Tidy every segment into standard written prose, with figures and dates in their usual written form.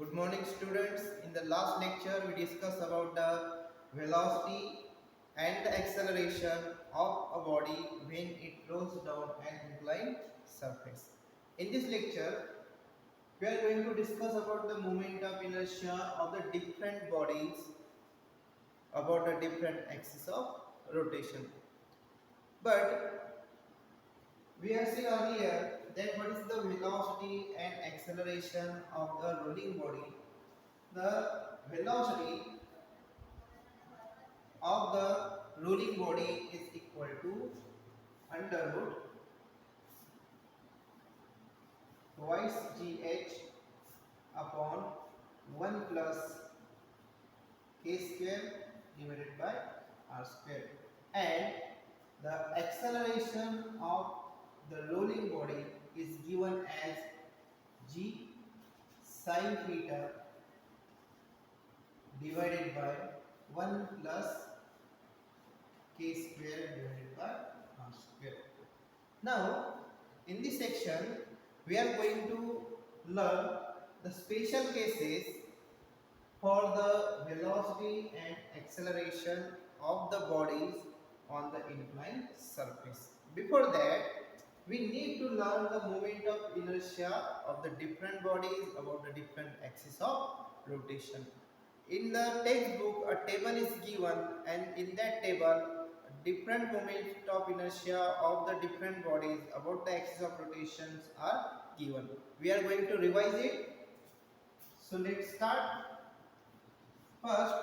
Good morning students. In the last lecture we discussed about the velocity and the acceleration of a body when it rolls down an inclined surface. In this lecture we are going to discuss about the moment of inertia of the different bodies about the different axis of rotation. But we have seen earlier that what is the velocity and acceleration of the rolling body. The velocity of the rolling body is equal to under root twice gh upon 1 plus k square divided by r square, and the acceleration of the rolling body is given as g sin theta divided by 1 plus k square divided by r square. Now, in this section, we are going to learn the special cases for the velocity and acceleration of the bodies on the inclined surface. Before that, we need to learn the moment of inertia of the different bodies about the different axis of rotation. In the textbook, a table is given, and in that table, different moment of inertia of the different bodies about the axis of rotations are given. We are going to revise it. So let's start. First,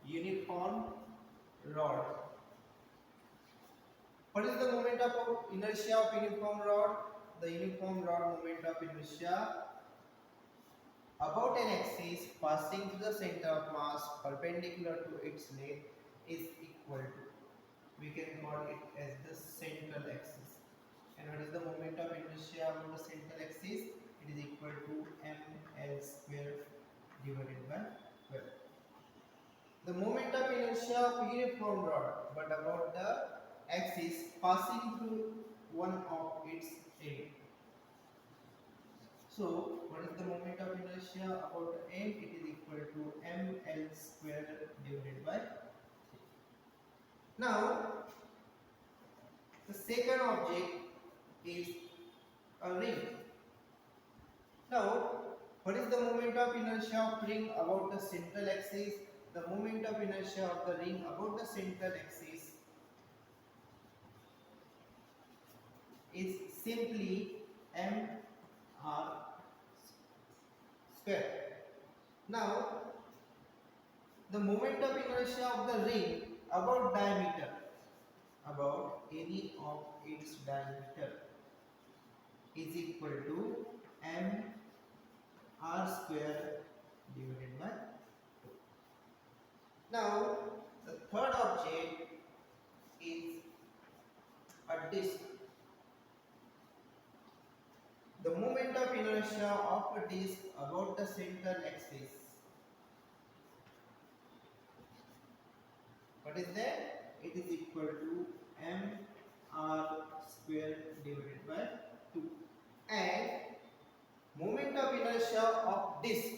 uniform rod. What is the moment of inertia of uniform rod? The uniform rod moment of inertia about an axis passing through the center of mass perpendicular to its length is equal to, we can call it as the central axis. And what is the moment of inertia about the central axis? It is equal to ml square divided by 12. The moment of inertia of uniform rod, but about the axis passing through one of its end. So, what is the moment of inertia about the end? It is equal to ml square divided by 3. Now, the second object is a ring. Now, what is the moment of inertia of ring about the central axis? The moment of inertia of the ring about the central axis is simply mr square. Now, the moment of inertia of the ring about diameter, about any of its diameter, is equal to mr square divided by 2. Now, the third object is a disk. The moment of inertia of a disk about the central axis, what is that? It is equal to mr square divided by 2. And moment of inertia of disk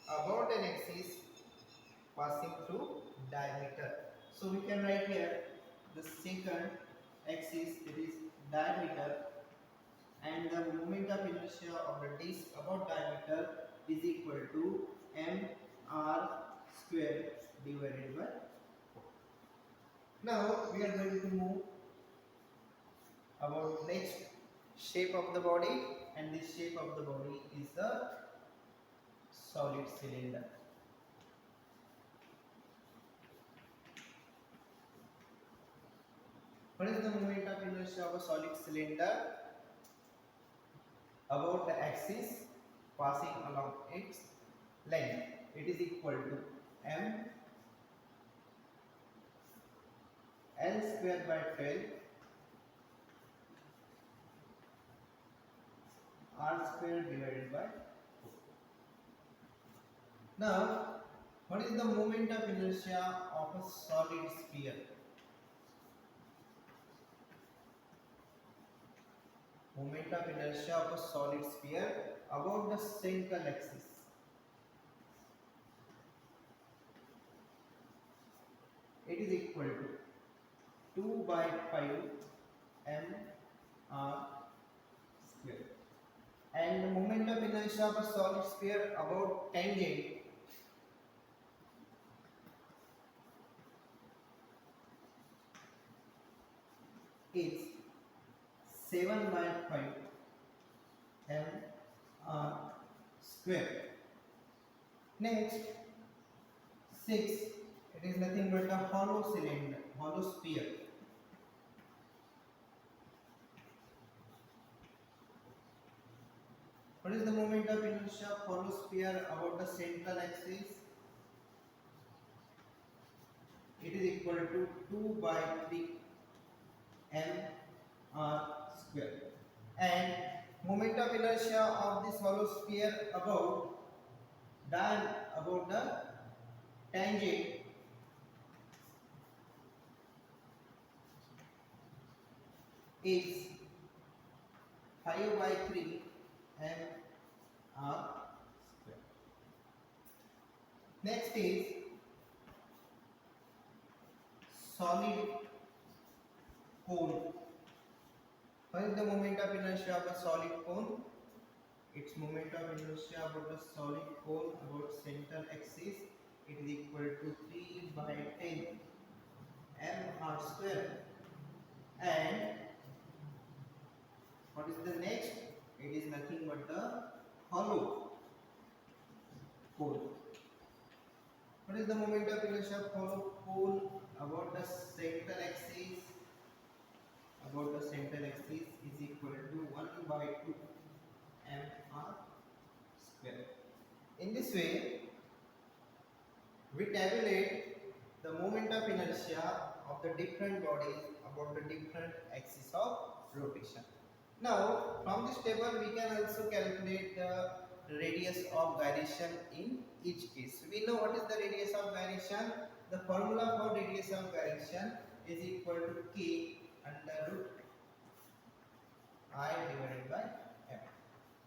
about an axis passing through diameter. So we can write here the second axis, it is diameter, and the moment of inertia of the disk about diameter is equal to mr square divided by 4. Now we are going to move about next shape of the body, and this shape of the body is the solid cylinder. What is the moment of inertia of a solid cylinder about the axis passing along its length? It is equal to m l square by 12 r square divided by 4. Now, what is the moment of inertia of a solid sphere? moment of inertia of a solid sphere about the central axis. It is equal to 2 by 5 m r square. And the moment of inertia of a solid sphere about tangent is 7 by 5 m r square. Next, 6, it is nothing but a hollow cylinder, hollow sphere. What is the moment of inertia of hollow sphere about the central axis? It is equal to 2 by 3 m r square. And moment of inertia of this hollow sphere about the tangent is 5 by 3 m r square. Next is solid cone. What is the moment of inertia of a solid cone? Its moment of inertia about the solid cone about central axis, it is equal to 3 by 10 m r square. And what is the next? It is nothing but the hollow cone. What is the moment of inertia of hollow cone about the central axis? About the central axis is equal to 1 by 2 m r square. In this way, we tabulate the moment of inertia of the different bodies about the different axis of rotation. Now, from this table, we can also calculate the radius of gyration in each case. We know what is the radius of gyration. The formula for radius of gyration is equal to k under root I divided by m.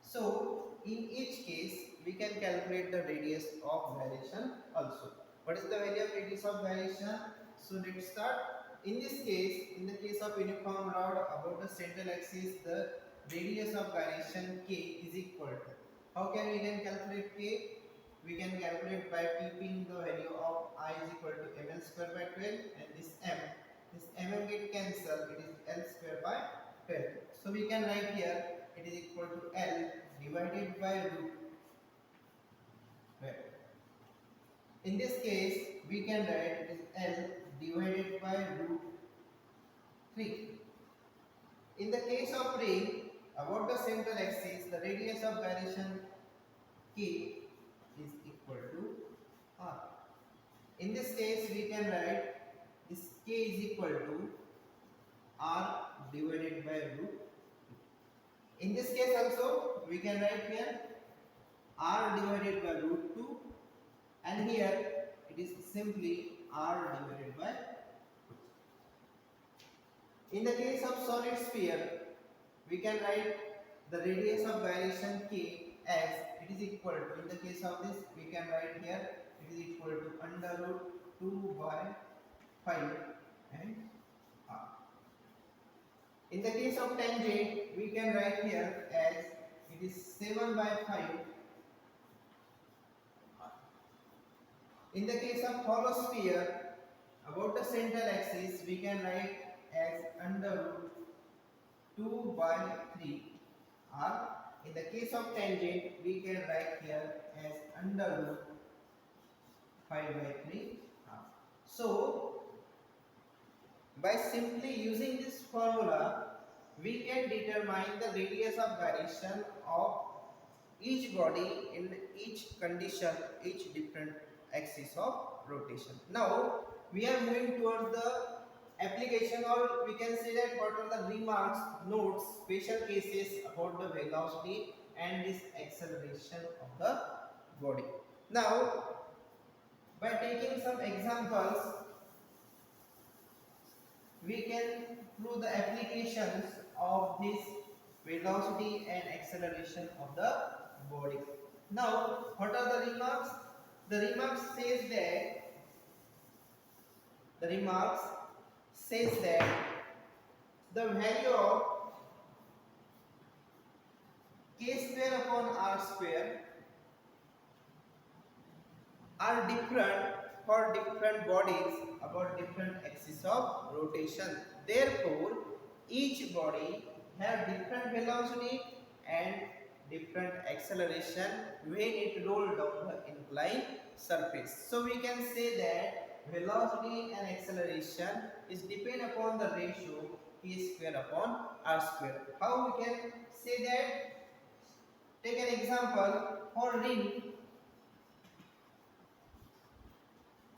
So, in each case, we can calculate the radius of gyration also. What is the value of radius of gyration? So, let's start. In this case, in the case of uniform rod about the central axis, the radius of gyration k is equal to. How can we then calculate k? We can calculate by keeping the value of I is equal to ml square by 12, and this mm get cancelled. It is l square by 12. So we can write here it is equal to L divided by root 12. In this case, we can write it is L divided by root 3. In the case of ring, about the central axis, the radius of gyration k is equal to r. In this case, we can write this k is equal to r divided by root 2. In this case also, we can write here r divided by root 2, and here it is simply r divided by 2. In the case of solid sphere, we can write the radius of gyration k as it is equal to, in the case of this, we can write here it is equal to under root 2 by 5 and r. In the case of tangent, we can write here as it is 7 by 5 r. In the case of hollow sphere, about the central axis, we can write as under root 2 by 3 r. In the case of tangent, we can write here as under root 5 by 3 r. So, by simply using this formula, we can determine the radius of gyration of each body in each condition, each different axis of rotation. Now, we are moving towards the application, or we can say that what are the remarks, notes, special cases about the velocity and this acceleration of the body. Now, by taking some examples, we can prove the applications of this velocity and acceleration of the body. Now, what are the remarks? The remarks says that the value of k square upon r square are different for different bodies about different axis of rotation. Therefore, each body have different velocity and different acceleration when it roll down the inclined surface. So we can say that velocity and acceleration is depend upon the ratio k square upon r square. How we can say that? Take an example for ring.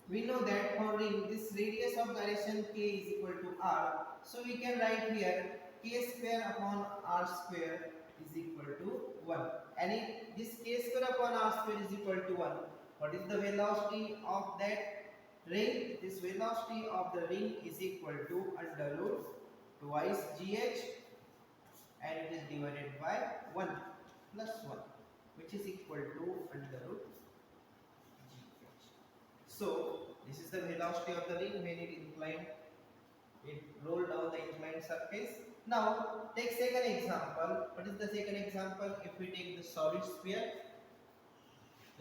We know that for ring this radius of gyration k is equal to r, so we can write here k square upon r square is equal to 1, and if this k square upon r square is equal to 1, what is the velocity of that ring? This velocity of the ring is equal to under root twice gh, and it is divided by 1 plus 1, which is equal to under root gh. So this is the velocity of the ring when it roll down the inclined surface. Now take second example. What is the second example? If we take the solid sphere,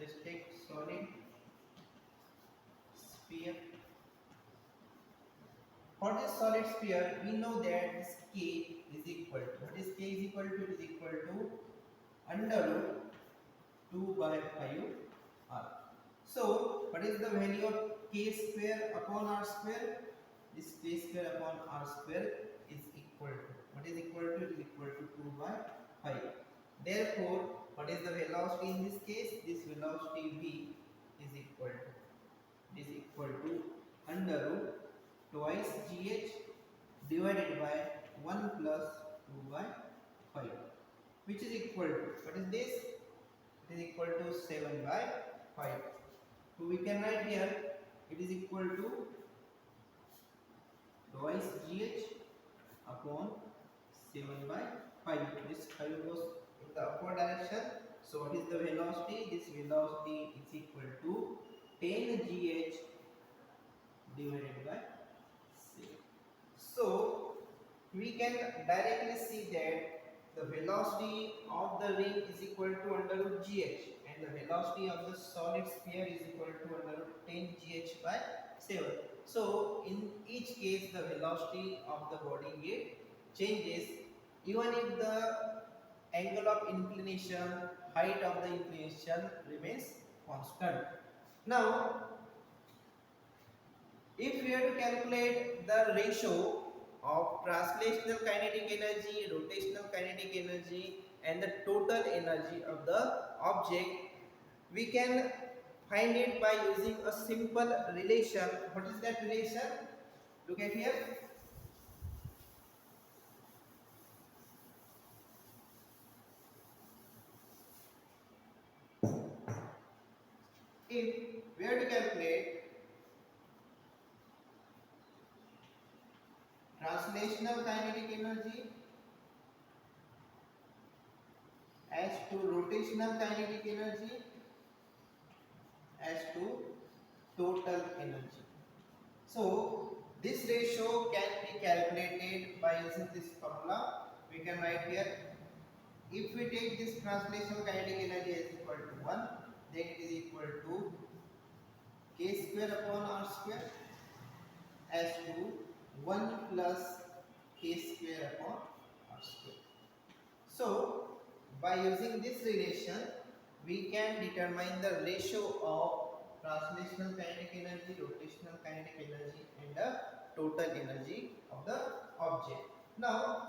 let's take solid sphere. For this solid sphere, we know that this k is equal to, what is k is equal to? It is equal to under root 2 by 5 r. So what is the value of k square upon r square? This k square upon r square is equal to, what is equal to? It is equal to 2 by 5. Therefore, what is the velocity in this case? This velocity v is equal to under root twice gh divided by 1 plus 2 by 5, which is equal to, what is this? It is equal to 7 by 5. So we can write here it is equal to twice gh upon 7 by 5. This 5 goes in the upward direction. So what is the velocity? This velocity is equal to 10 gh divided by 7. So we can directly see that the velocity of the ring is equal to under root gh, and the velocity of the solid sphere is equal to under root 10 gh by 7. So in each case the velocity of the body changes even if the angle of inclination, height of the inclination remains constant. Now if we have to calculate the ratio of translational kinetic energy, rotational kinetic energy, and the total energy of the object, we can find it by using a simple relation. What is that relation? Look at here. If we have to calculate translational kinetic energy as to rotational kinetic energy as to total energy. So this ratio can be calculated by using this formula. We can write here, if we take this translational kinetic energy as equal to 1, then it is equal to k square upon r square as to 1 plus k square upon r square. So by using this relation, we can determine the ratio of translational kinetic energy, rotational kinetic energy, and the total energy of the object. Now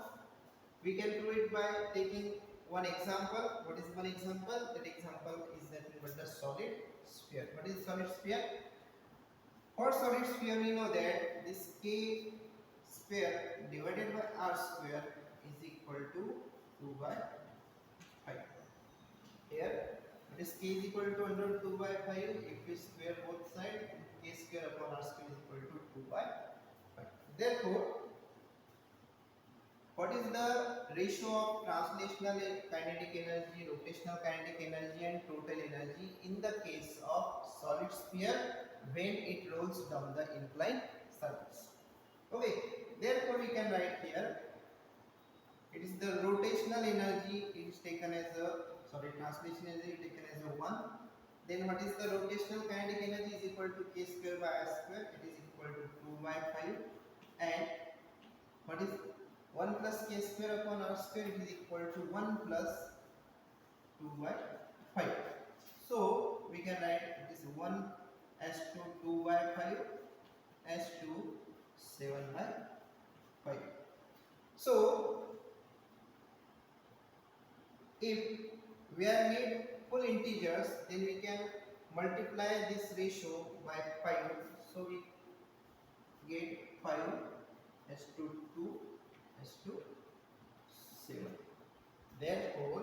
we can prove it by taking one example. What is one example? That example is that with the solid sphere. What is solid sphere? For solid sphere, we know that this k square divided by r square is equal to 2 by 5. Here, this k is equal to under root 2 by 5. If we square both sides, k square upon r square is equal to 2 by 5. Therefore, what is the ratio of translational kinetic energy, rotational kinetic energy and total energy in the case of solid sphere when it rolls down the inclined surface. Okay, therefore we can write here, it is the rotational energy is taken as a, sorry, translation energy is taken as a 1. Then what is the rotational kinetic energy is equal to k square by r square, it is equal to 2 by 5. And what is 1 plus k square upon r square, it is equal to 1 plus 2 by 5. So we can write it is 1 as to 2 by 5 as to 7 by 5. So if we are made full integers, then we can multiply this ratio by 5. So we get 5 as to 2 as to 7. Therefore,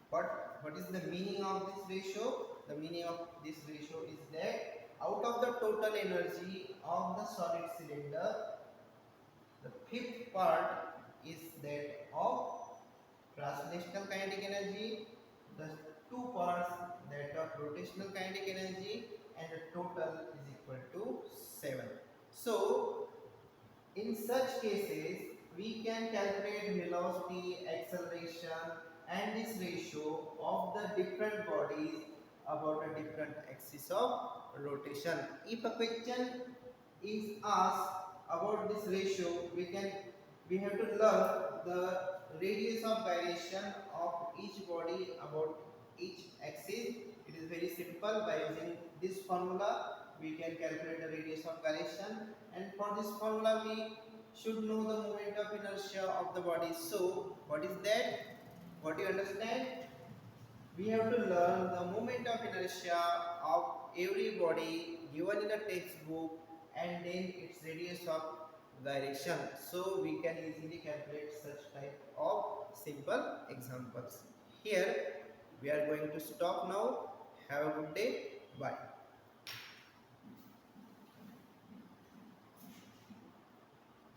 what is the meaning of this ratio? The meaning of this ratio is that out of the total energy of the solid cylinder, the fifth part is that of translational kinetic energy, the two parts that of rotational kinetic energy, and the total is equal to 7. So in such cases we can calculate velocity, acceleration and this ratio of the different bodies about a different axis of rotation. If a question is asked about this ratio, we have to learn the radius of gyration of each body about each axis. It is very simple. By using this formula we can calculate the radius of gyration, and for this formula we should know the moment of inertia of the body. So what is that? What do you understand? We have to learn the moment of inertia of every body given in a textbook and then its radius of gyration. So we can easily calculate such type of simple examples. Here we are going to stop now. Have a good day. Bye.